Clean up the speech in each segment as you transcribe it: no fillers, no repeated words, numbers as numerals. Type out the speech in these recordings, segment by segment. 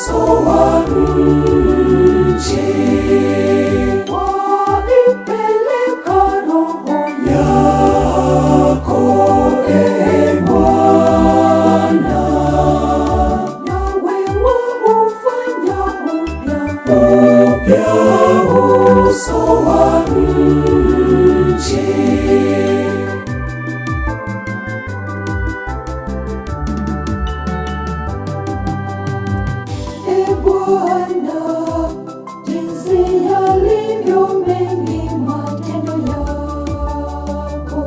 uso wa nchi. Waipeleka roho yako, Ee Bwana, nawe waufanya upya uso wa nchi. Bwana, jinsi yalivyo mengi matendo yako,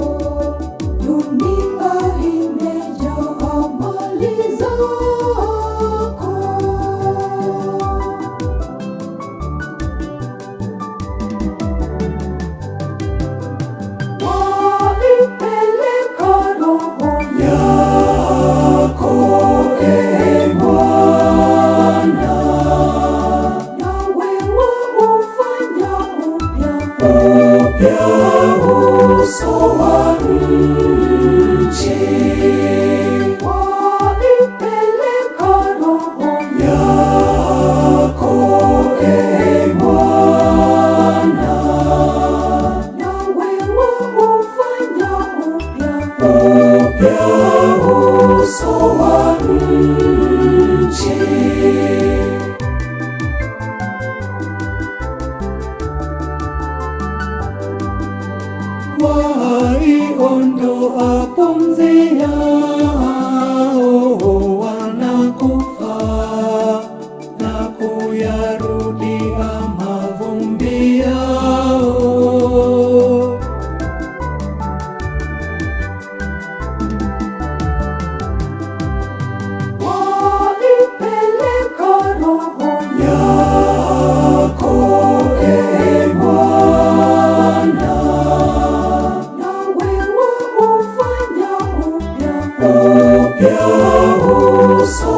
dunia imejaa mali zako. Waipeleka roho yako, Ee Bwana, nawe waufanya upya uso wa nchi. Waipeleka roho yako, Ee Bwana, nawe waufanya upya uso wa nchi. Waiondoa pumzi yao, wanakufa na kuyarudia mavumbi yao. Waipeleka roho yako, Ee Bwana, nawe waufanya upya uso